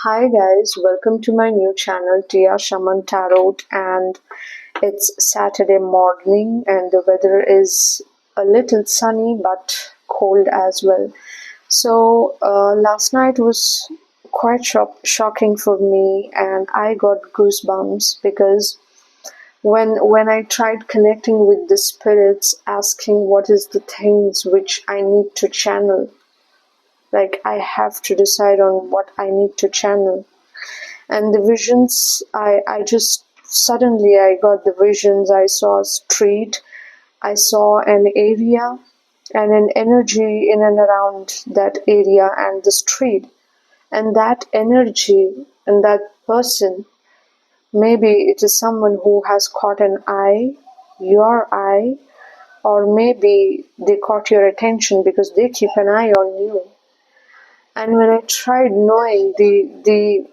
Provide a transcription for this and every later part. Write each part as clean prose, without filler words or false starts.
Hi guys, welcome to my new channel Tia Shaman Tarot, and it's Saturday morning and the weather is a little sunny but cold as well. So last night was quite shocking for me and I got goosebumps because when I tried connecting with the spirits, asking what is the things which I need to channel, like I have to decide on what I need to channel. And the visions, I just suddenly I got the visions. I saw a street, I saw an area and an energy in and around that area and the street. And that energy and that person, maybe it is someone who has caught an eye, your eye, or maybe they caught your attention because they keep an eye on you. And when I tried knowing, the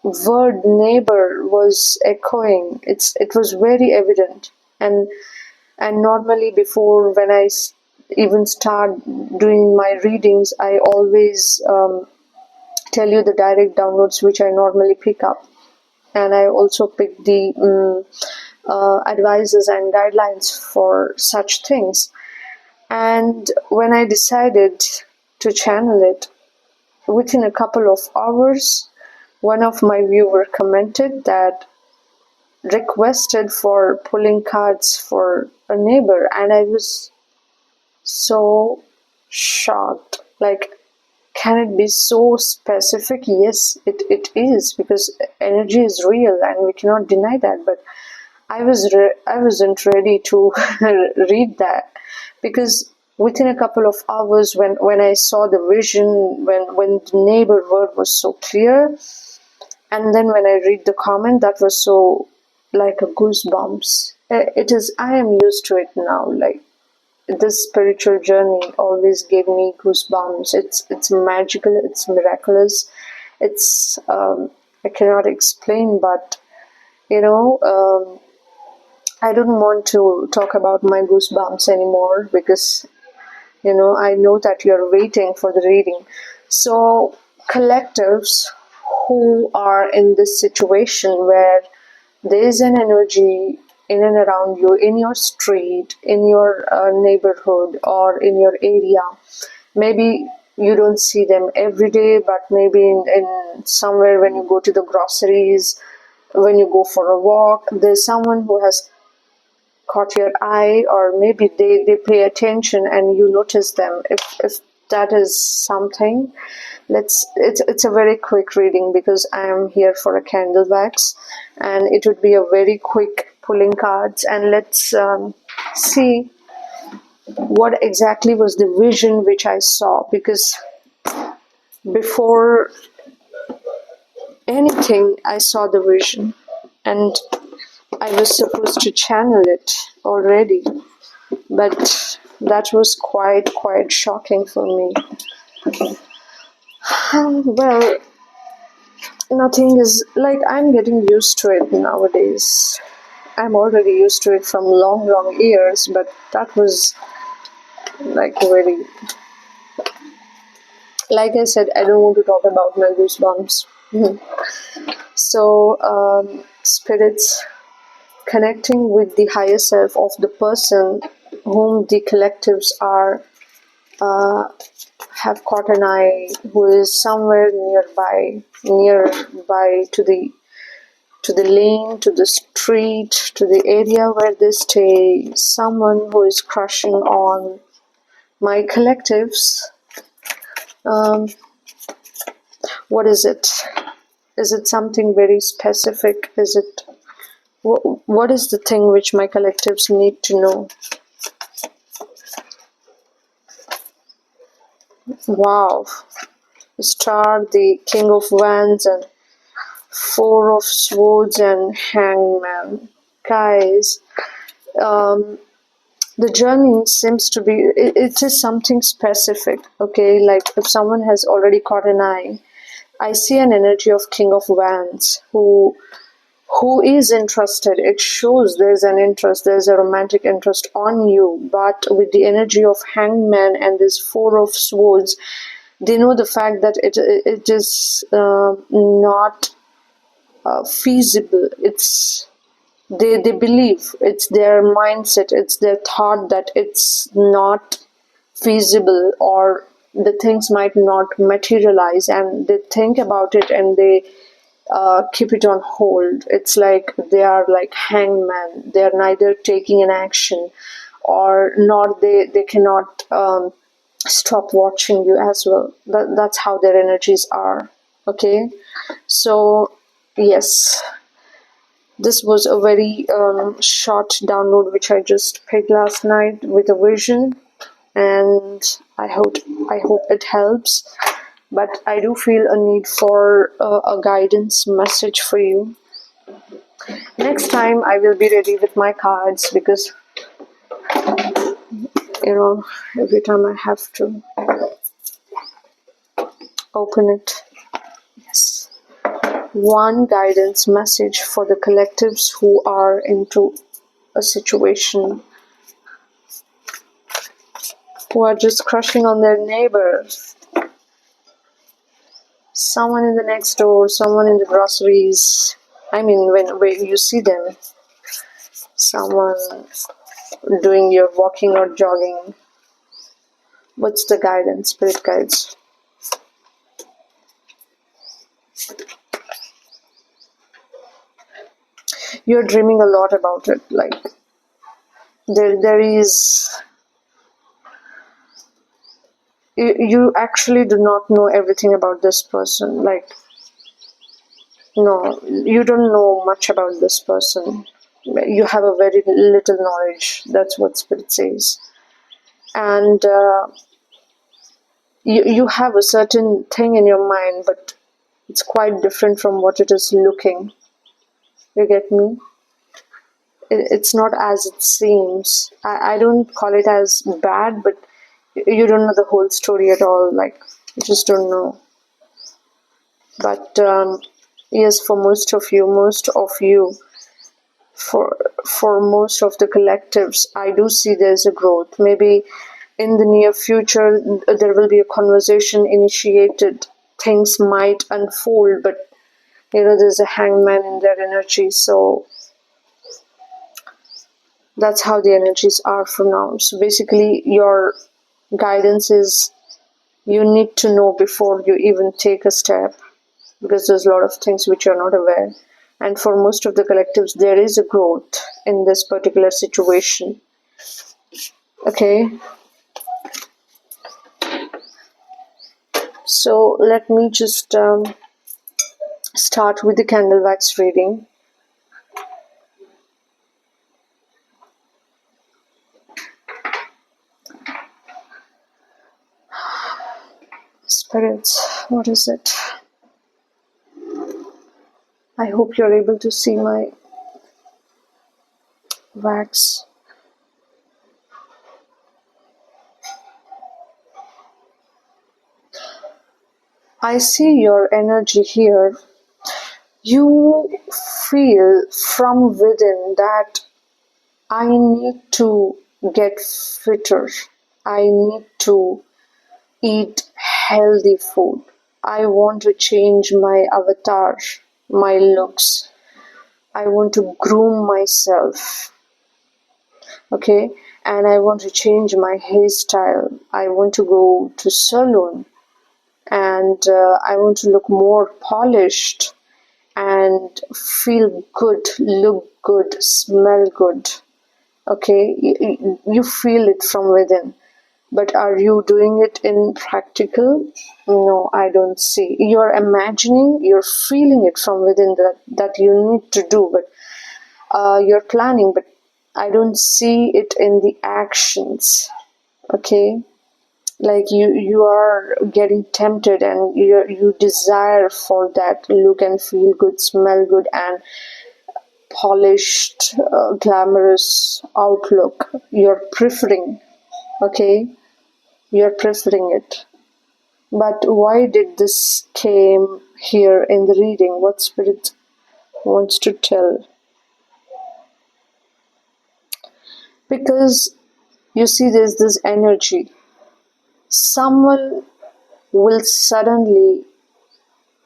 word neighbor was echoing. It was very evident. And normally before when even start doing my readings, I always tell you the direct downloads which I normally pick up, and I also pick the advices and guidelines for such things. And when I decided to channel it, within a couple of hours, one of my viewer commented that requested for pulling cards for a neighbor, and I was so shocked. Like, can it be so specific? Yes, it is, because energy is real and we cannot deny that. But I wasn't ready to read that, because within a couple of hours, when I saw the vision, when the neighbor word was so clear, and then when I read the comment, that was so like a goosebumps. It is. I am used to it now. Like, this spiritual journey always gave me goosebumps. It's magical. It's miraculous. It's I cannot explain, but you know. I don't want to talk about my goosebumps anymore because I know that you're waiting for the reading. So, collectives who are in this situation where there is an energy in and around you, in your street, in your neighborhood, or in your area, maybe you don't see them every day, but maybe in somewhere when you go to the groceries, when you go for a walk, there's someone who has caught your eye, or maybe they pay attention and you notice them. If that is something, it's a very quick reading because I am here for a candle wax, and it would be a very quick pulling cards. And let's see what exactly was the vision which I saw, because before anything I saw the vision and I was supposed to channel it already, but that was quite shocking for me. Well, nothing is like, I'm getting used to it nowadays. I'm already used to it from long years, but that was like very, like I said, I don't want to talk about my goosebumps. So, spirits connecting with the higher self of the person whom the collectives are have caught an eye, who is somewhere nearby to the lane, to the street, to the area where they stay, someone who is crushing on my collectives. What is it? Is it something very specific? Is it what is the thing which my collectives need to know? Wow. Star, the King of Wands, and Four of Swords, and Hangman. Guys, the journey seems to be, it is something specific, okay? Like, if someone has already caught an eye, I see an energy of King of Wands who is interested. It shows there's an interest, there's a romantic interest on you, but with the energy of Hangman and this Four of Swords, They know the fact that it is not feasible. They believe, it's their mindset, it's their thought that it's not feasible, or the things might not materialize, and they think about it and they keep it on hold. It's like they are like hangman. They are neither taking an action or not. They cannot stop watching you as well. That's how their energies are. Okay, so yes, this was a very short download which I just picked last night with a vision, and I hope it helps. But I do feel a need for a guidance message for you. Next time I will be ready with my cards, because every time I have to open it. Yes. One guidance message for the collectives who are into a situation, who are just crushing on their neighbor, someone in the next door, someone in the groceries. I mean, when you see them, someone doing your walking or jogging. What's the guidance, spirit guides? You're dreaming a lot about it. Like there is. You actually do not know everything about this person. Like, no, you don't know much about this person. You have a very little knowledge. That's what spirit says. And you have a certain thing in your mind, but it's quite different from what it is looking. You get me? It's not as it seems. I don't call it as bad, but you don't know the whole story at all. Like, you just don't know. But yes, for most of you, for most of the collectives, I do see there's a growth. Maybe in the near future there will be a conversation initiated. Things might unfold, but there's a hangman in their energy. So that's how the energies are for now. So basically, your guidance is, you need to know before you even take a step, because there's a lot of things which you're not aware. And for most of the collectives, there is a growth in this particular situation. Okay. So let me just start with the candle wax reading. Spirits, what is it? I hope you're able to see my wax. I see your energy here. You feel from within that I need to get fitter. I need to eat healthy food. I want to change my avatar, my looks. I want to groom myself. Okay, and I want to change my hairstyle. I want to go to salon, and I want to look more polished and feel good, look good, smell good. Okay, you feel it from within. But are you doing it in practical? No, I don't see. You're imagining, you're feeling it from within that you need to do, but you're planning, but I don't see it in the actions. Okay, like you are getting tempted, and you desire for that look and feel good, smell good, and polished, glamorous outlook. You're preferring. Okay, you're preferring it. But why did this came here in the reading? What spirit wants to tell? Because you see, there's this energy. Someone will suddenly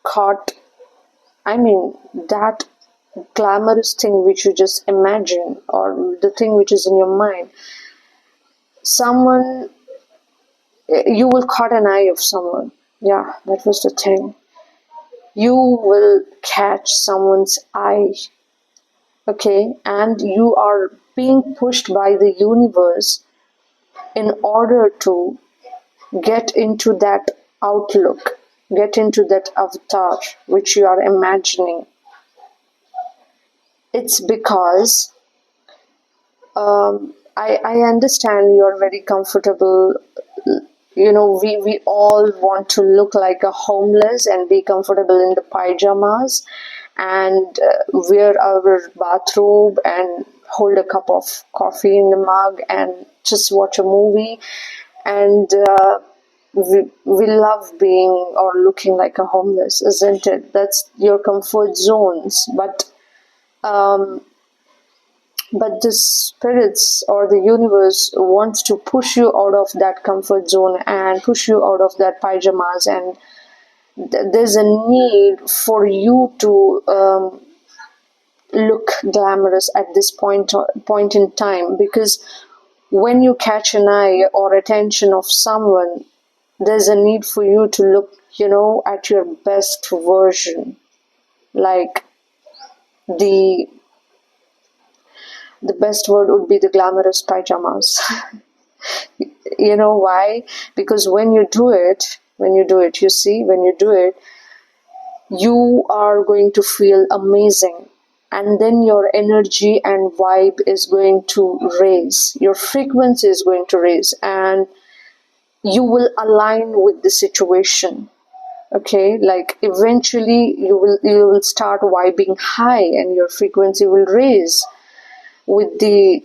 caught, I mean, that glamorous thing which you just imagine, or the thing which is in your mind, someone, you will caught an eye of someone. Yeah, that was the thing. You will catch someone's eye, okay, and you are being pushed by the universe in order to get into that outlook, get into that avatar which you are imagining. It's because I understand you're very comfortable. We all want to look like a homeless and be comfortable in the pajamas and wear our bathrobe and hold a cup of coffee in the mug and just watch a movie. And we love being or looking like a homeless, isn't it? That's your comfort zones. But the spirits or the universe wants to push you out of that comfort zone and push you out of that pajamas, and there's a need for you to look glamorous at this point in time, because when you catch an eye or attention of someone, there's a need for you to look, at your best version. Like the the best word would be the glamorous pajamas. You know why? Because when you do it, you are going to feel amazing. And then your energy and vibe is going to raise. Your frequency is going to raise, and you will align with the situation. Okay, like eventually you will start vibing high, and your frequency will raise with the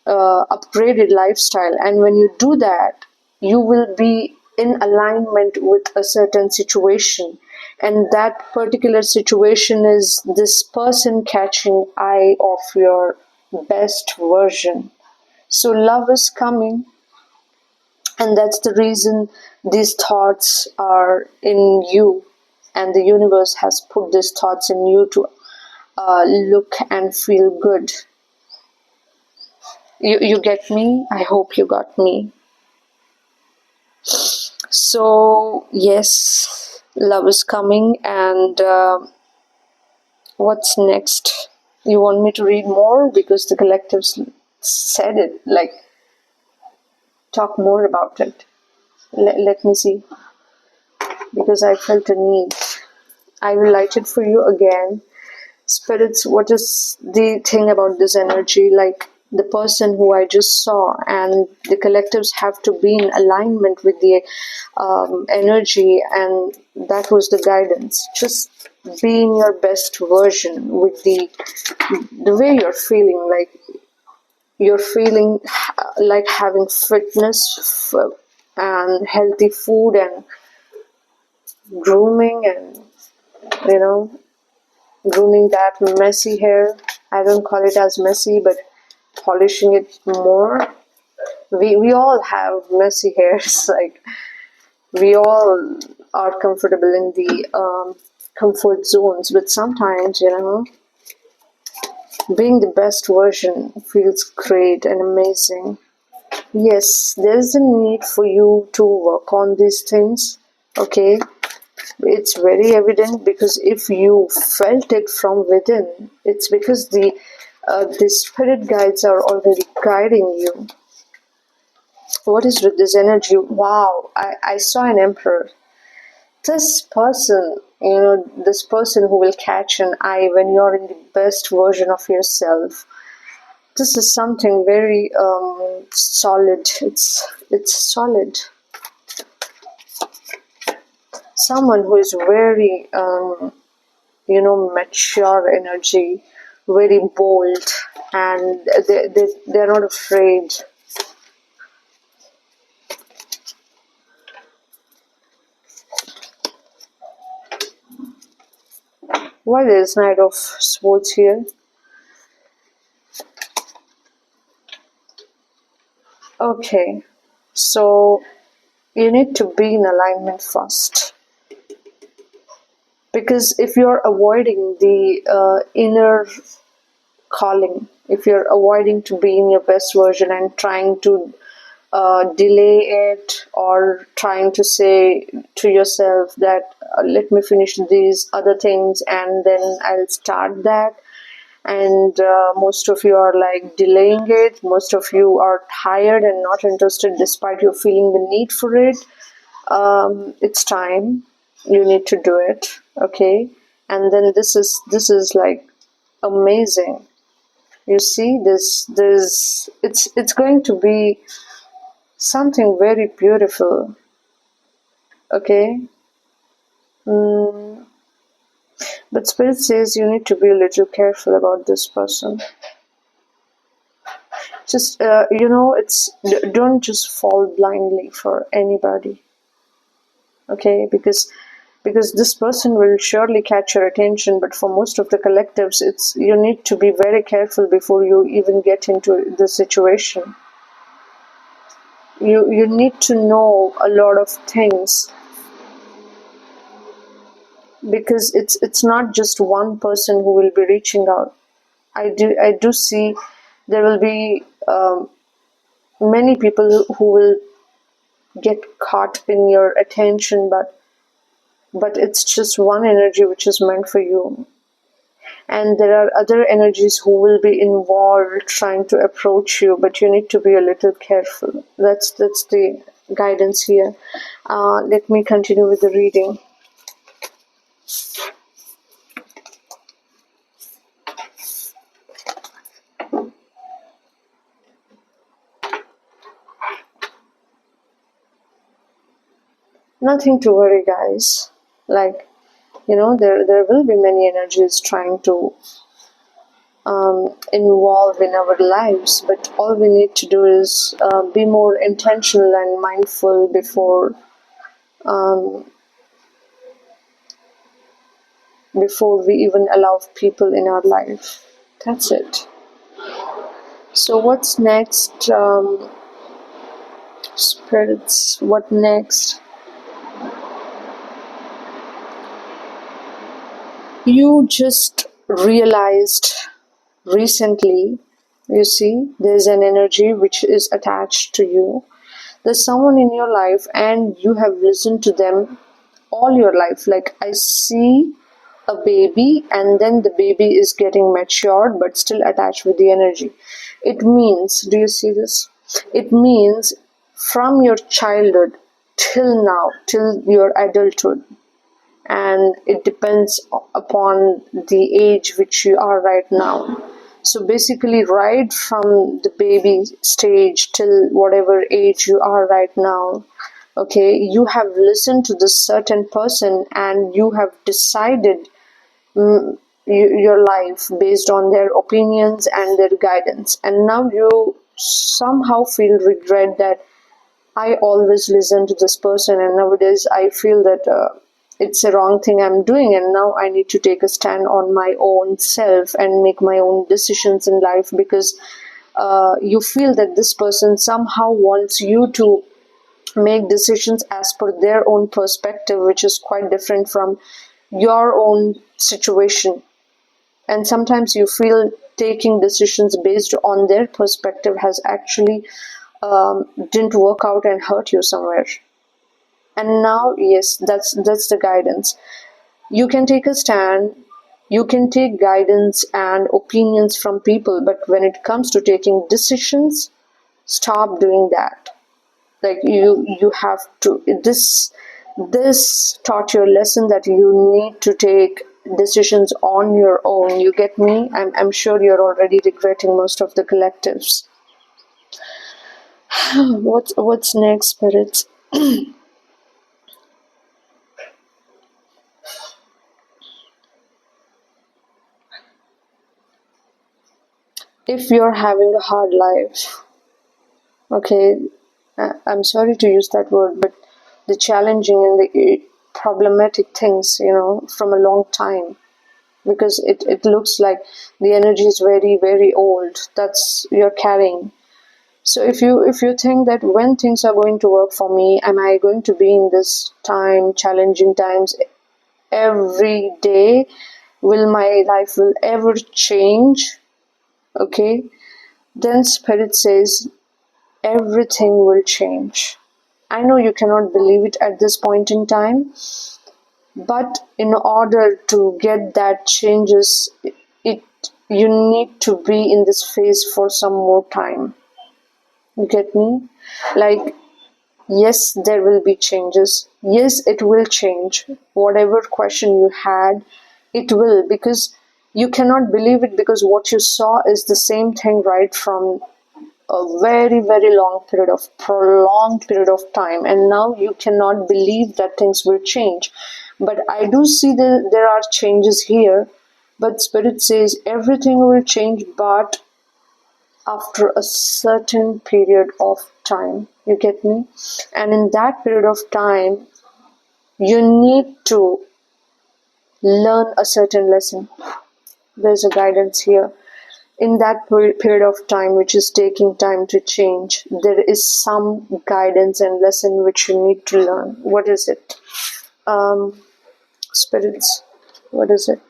upgraded lifestyle. And when you do that, you will be in alignment with a certain situation, and that particular situation is this person catching eye of your best version. So love is coming, and that's the reason these thoughts are in you, and the universe has put these thoughts in you to look and feel good. You get me? I hope you got me. So yes, love is coming, and what's next? You want me to read more, because the collectives said it, like talk more about it. Let me see, because I felt a need. I will light it for you again. Spirits, what is the thing about this energy? Like the person who I just saw, and the collectives have to be in alignment with the energy, and that was the guidance. Just being your best version with the way you're feeling, like you're feeling like having fitness and healthy food and grooming, and you know grooming that messy hair. I don't call it as messy, but polishing it more. We all have messy hairs. Like we all are comfortable in the comfort zones, but sometimes being the best version feels great and amazing. Yes, there's a need for you to work on these things. Okay, it's very evident, because if you felt it from within, it's because the spirit guides are already guiding you. What is with this energy? Wow, I saw an emperor. This person, this person who will catch an eye when you're in the best version of yourself. This is something very solid. It's solid. Someone who is very mature energy, very bold, and they're not afraid. Why there's Knight of Swords here? Okay, so you need to be in alignment first. Because if you're avoiding the inner calling, if you're avoiding to be in your best version and trying to delay it, or trying to say to yourself that let me finish these other things and then I'll start that, and most of you are like delaying it, most of you are tired and not interested despite you feeling the need for it, it's time, you need to do it, okay? And then this is like amazing. You see, this it's going to be something very beautiful, okay? mm, but spirit says you need to be a little careful about this person. Just it's don't just fall blindly for anybody, okay? Because this person will surely catch your attention, but for most of the collectives, it's you need to be very careful before you even get into the situation. You need to know a lot of things, because it's not just one person who will be reaching out. I do see there will be many people who will get caught in your attention, but it's just one energy which is meant for you, and there are other energies who will be involved trying to approach you, but you need to be a little careful. That's the guidance here. Let me continue with the reading. Nothing to worry, guys. Like, there will be many energies trying to involve in our lives, but all we need to do is be more intentional and mindful um, before we even allow people in our life. That's it. So what's next, spirits? What next? You just realized recently, you see, there's an energy which is attached to you. There's someone in your life and you have listened to them all your life. Like, I see a baby, and then the baby is getting matured but still attached with the energy. It means, do you see this? It means from your childhood till now, till your adulthood, and it depends upon the age which you are right now. So basically, right from the baby stage till whatever age you are right now, okay, you have listened to this certain person and you have decided your life based on their opinions and their guidance, and now you somehow feel regret that I always listen to this person, and nowadays I feel that it's a wrong thing I'm doing, and now I need to take a stand on my own self and make my own decisions in life, because you feel that this person somehow wants you to make decisions as per their own perspective, which is quite different from your own situation. And sometimes you feel taking decisions based on their perspective has actually didn't work out and hurt you somewhere. And now, yes, that's the guidance. You can take a stand, you can take guidance and opinions from people, but when it comes to taking decisions, stop doing that. Like, you have to, this taught you a lesson that you need to take decisions on your own. You get me? I'm sure you're already regretting most of the collectives. What's next, spirits? If you're having a hard life, okay, I'm sorry to use that word, but the challenging and the problematic things, from a long time, because it looks like the energy is very, very old that's you're carrying. So if you think that when things are going to work for me, am I going to be in this time, challenging times every day, will my life will ever change? Okay, then spirit says everything will change. I know you cannot believe it at this point in time, but in order to get that changes, it you need to be in this phase for some more time. You get me? Like, yes, there will be changes. Yes, it will change. Whatever question you had, it will, because you cannot believe it, because what you saw is the same thing right from a very, very long period of prolonged period of time, and now you cannot believe that things will change. But I do see that there are changes here, but spirit says everything will change, but after a certain period of time. You get me? And in that period of time, you need to learn a certain lesson. There's a guidance here. In that period of time, which is taking time to change, there is some guidance and lesson which you need to learn. What is it? Spirits, what is it?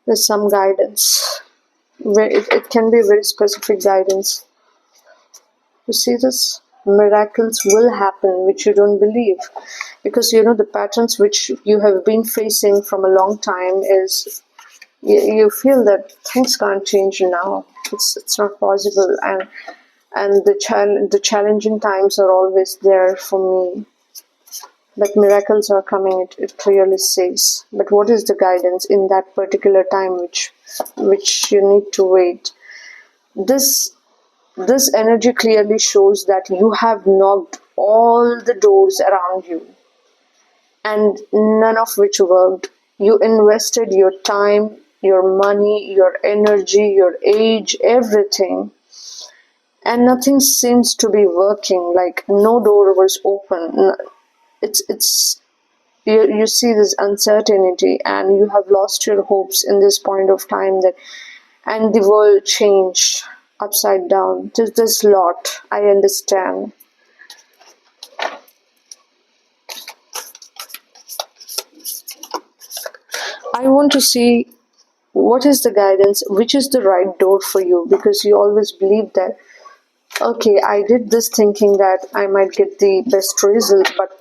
There's some guidance. It can be very specific guidance. You see this? Miracles will happen which you don't believe. Because the patterns which you have been facing from a long time is you feel that things can't change now. It's not possible, and the challenging times are always there for me. But miracles are coming, it clearly says. But what is the guidance in that particular time which you need to wait? This energy clearly shows that you have knocked all the doors around you, and none of which worked. You invested your time, your money, your energy, your age, everything, and nothing seems to be working. Like no door was open. It's you see this uncertainty, and you have lost your hopes in this point of time, that and the world changed upside down. There's lot, I understand. I want to see what is the guidance, which is the right door for you, because you always believe that, okay, I did this thinking that I might get the best result, but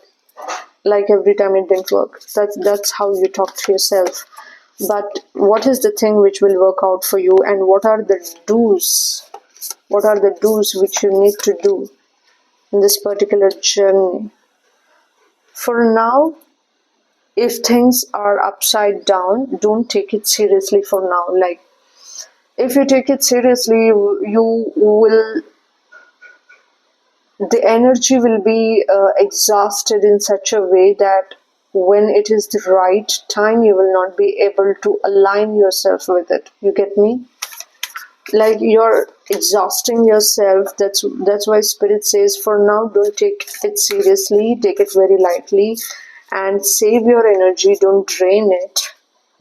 like every time it didn't work. That's how you talk to yourself. But what is the thing which will work out for you, and what are the do's? What are the do's which you need to do in this particular journey? For now, if things are upside down, don't take it seriously for now. Like, if you take it seriously, you will the energy will be exhausted in such a way that when it is the right time, you will not be able to align yourself with it. You get me? Like, you're exhausting yourself. That's why spirit says, for now, don't take it seriously, take it very lightly, and save your energy. Don't drain it,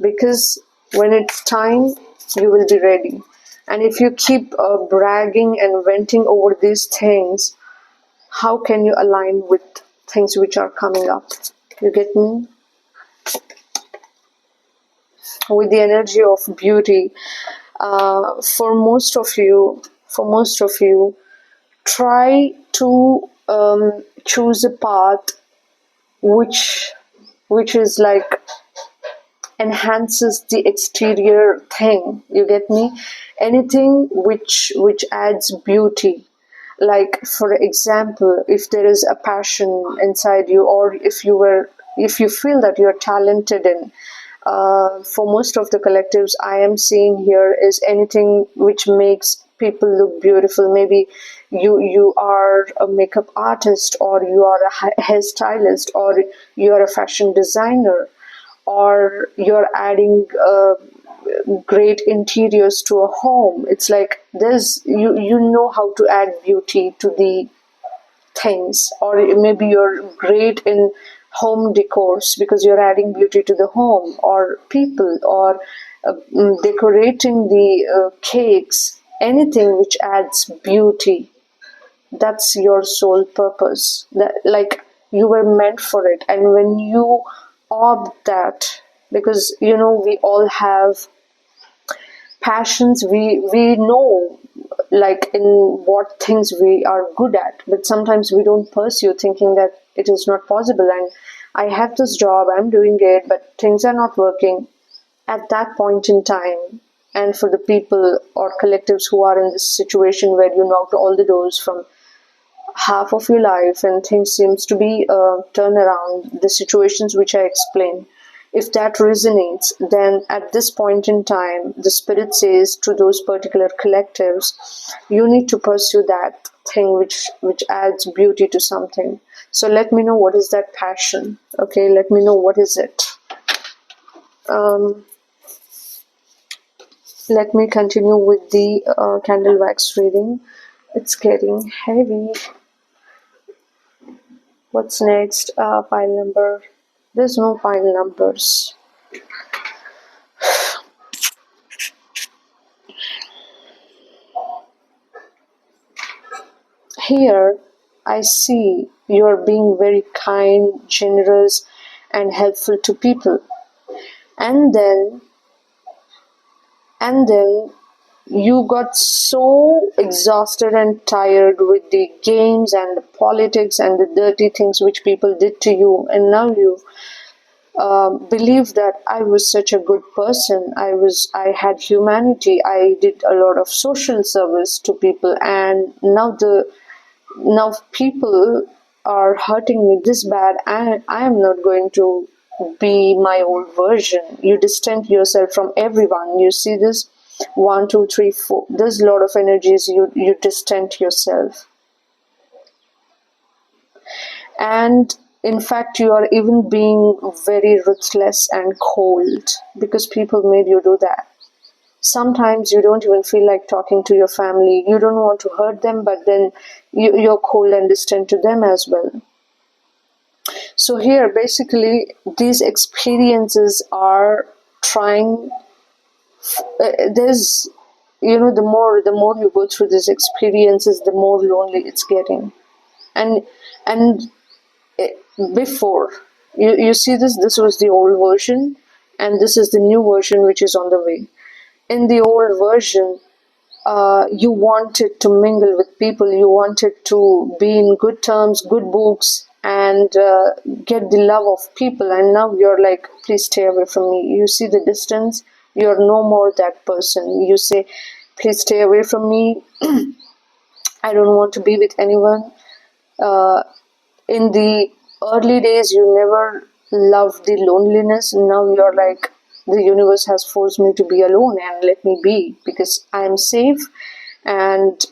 because when it's time, you will be ready. And if you keep bragging and venting over these things, how can you align with things which are coming up? You get me? With the energy of beauty, for most of you, try to choose a path which is like enhances the exterior thing. You get me? Anything which adds beauty. Like, for example, if there is a passion inside you, or if you feel that you're talented in, for most of the collectives I am seeing here, is anything which makes people look beautiful. Maybe you are a makeup artist, or you are a hairstylist, or you are a fashion designer, or you're adding great interiors to a home. It's like there's you know how to add beauty to the things, or maybe you're great in home decors because you're adding beauty to the home or people, or decorating the cakes, anything which adds beauty. That's your sole purpose, that like you were meant for it. And when you opt that, because we all have passions, we know like in what things we are good at, but sometimes we don't pursue, thinking that it is not possible, and I have this job, I'm doing it, but things are not working at that point in time. And for the people or collectives who are in this situation where you knocked all the doors from half of your life and things seems to be turn around, the situations which I explained, if that resonates, then at this point in time the spirit says to those particular collectives, you need to pursue that thing which adds beauty to something. So let me know what is that passion. Okay, let me know what is it. Let me continue with the candle wax reading. It's getting heavy. What's next? Pile number. There's no pile numbers. Here, I see you're being very kind, generous, and helpful to people. And then you got so exhausted and tired with the games and the politics and the dirty things which people did to you, and now you believe that I was such a good person. I had humanity. I did a lot of social service to people, and now people are hurting me this bad, and I am not going to be my old version. You distant yourself from everyone. You see this 1, 2, 3, 4. There's a lot of energies. You distant yourself, and in fact you are even being very ruthless and cold because people made you do that. Sometimes you don't even feel like talking to your family. You don't want to hurt them, but then you're cold and distant to them as well. So here basically these experiences are trying, there's the more you go through these experiences, the more lonely it's getting. And before you see this was the old version, and this is the new version which is on the way. In the old version, you wanted to mingle with people, you wanted to be in good terms, good books, and get the love of people, and now you're like, please stay away from me. You see the distance, you're no more that person. You say, please stay away from me. I don't want to be with anyone. In the early days you never loved the loneliness. Now you're like, the universe has forced me to be alone, and let me be, because I'm safe, and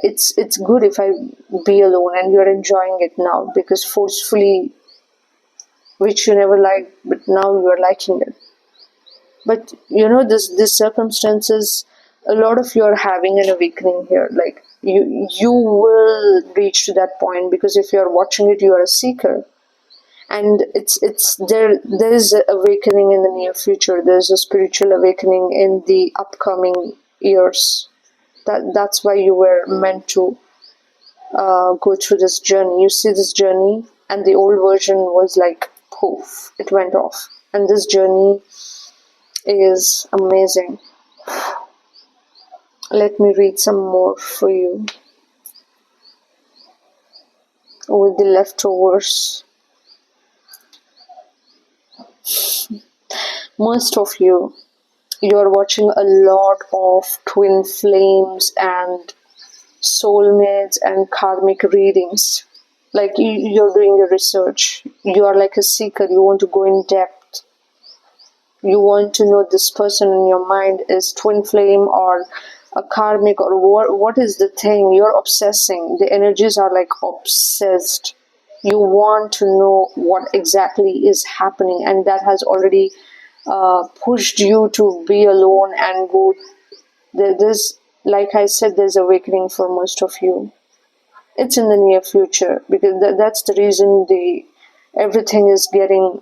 it's good if I be alone, and you're enjoying it now, because forcefully, which you never liked, but now you're liking it. But this circumstances, a lot of you are having an awakening here. Like you will reach to that point, because if you're watching it, you are a seeker, and it's there is an awakening in the near future. There's a spiritual awakening in the upcoming years. That's why you were meant to go through this journey. You see this journey, and the old version was like poof, it went off, and this journey is amazing. Let me read some more for you with the leftovers. Most of you're watching a lot of twin flames and soulmates and karmic readings. Like you're doing your research, you are like a seeker, you want to go in depth, you want to know this person in your mind is twin flame or a karmic, or what is the thing you're obsessing. The energies are like obsessed. You want to know what exactly is happening, and that has already pushed you to be alone and go. There's, like I said, there's awakening for most of you. It's in the near future, because that's the reason the everything is getting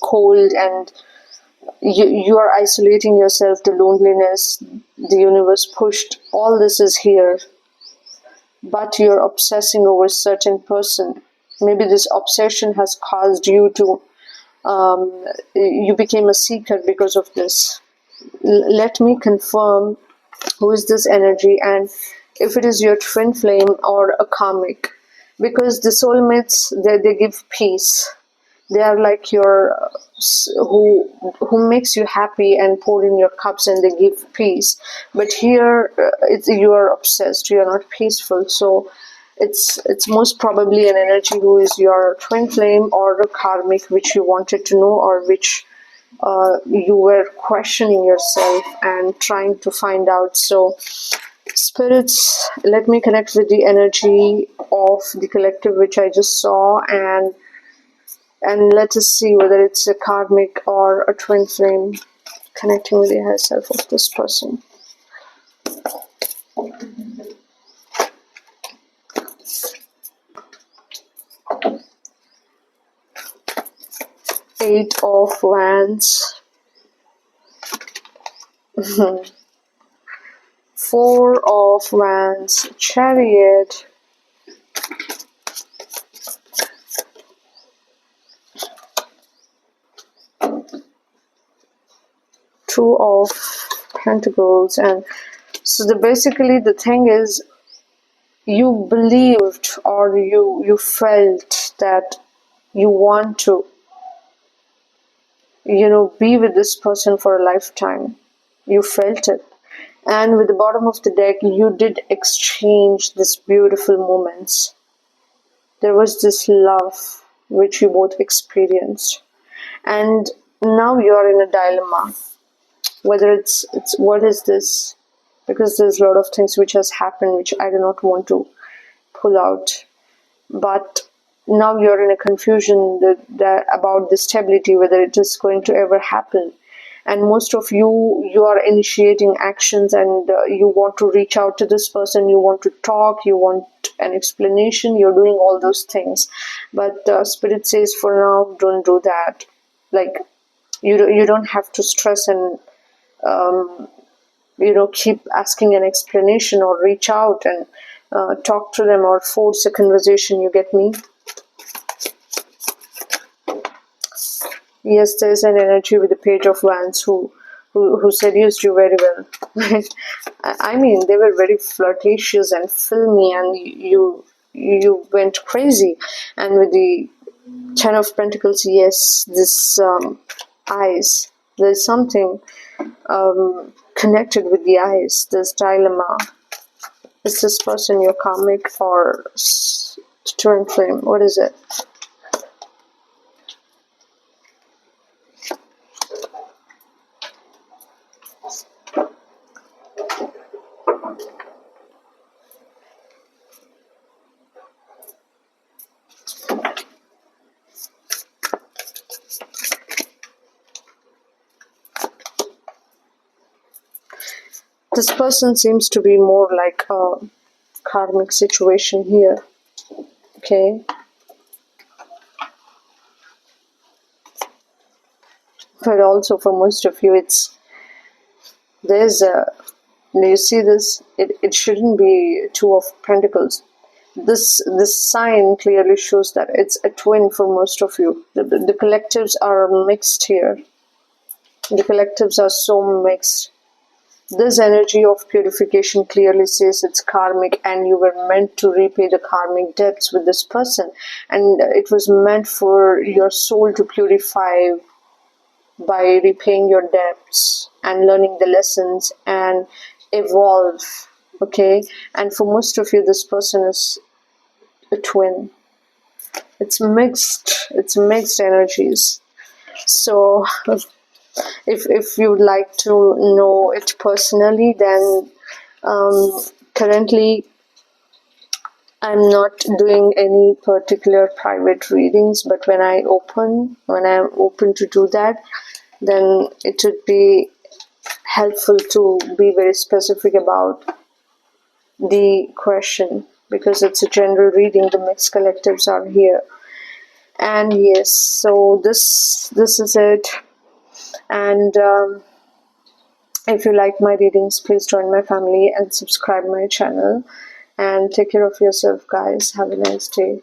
cold, and you are isolating yourself. The loneliness, the universe pushed, all this is here, but you're obsessing over a certain person. Maybe this obsession has caused you to you became a seeker because of this. Let me confirm who is this energy, and if it is your twin flame or a karmic, because the soulmates, they give peace. They are like your who makes you happy and pour in your cups, and they give peace. But here you are obsessed, you are not peaceful. So it's most probably an energy who is your twin flame or a karmic, which you wanted to know, or which you were questioning yourself and trying to find out. So spirits, let me connect with the energy of the collective which I just saw, and let us see whether it's a karmic or a twin flame connecting with the higher self of this person. Eight of Wands. 4 of Wands, Chariot. 2 of Pentacles. And so basically the thing is, you believed, or you felt that you want to, be with this person for a lifetime. You felt it. And with the bottom of the deck, you did exchange these beautiful moments. There was this love which you both experienced. And now you're in a dilemma. Whether it's what is this? Because there's a lot of things which has happened which I do not want to pull out. But now you're in a confusion that about the stability, whether it is going to ever happen. And most of you are initiating actions, and you want to reach out to this person, you want to talk, you want an explanation, you're doing all those things. But Spirit says for now, don't do that. Like, you don't have to stress and keep asking an explanation, or reach out and talk to them, or force a conversation. You get me? Yes, there's an energy with the Page of Wands who seduced you very well. I mean, they were very flirtatious and filmy, and you went crazy. And with the Ten of Pentacles, yes, this eyes. There's something connected with the eyes. This dilemma. Is this person your karmic or twin flame? What is it? This person seems to be more like a karmic situation here. Okay. But also for most of you, you see this, it shouldn't be Two of Pentacles. This sign clearly shows that it's a twin for most of you. The collectives are mixed here. The collectives are so mixed. This energy of purification clearly says it's karmic, and you were meant to repay the karmic debts with this person. And it was meant for your soul to purify by repaying your debts and learning the lessons and evolve. Okay? And for most of you, this person is a twin. It's mixed energies. So if you would like to know it personally, then currently I'm not doing any particular private readings, but when I'm open to do that, then it would be helpful to be very specific about the question, because it's a general reading. The mixed collectives are here. And yes, so this is it. And if you like my readings, please join my family and subscribe my channel. And take care of yourself, guys. Have a nice day.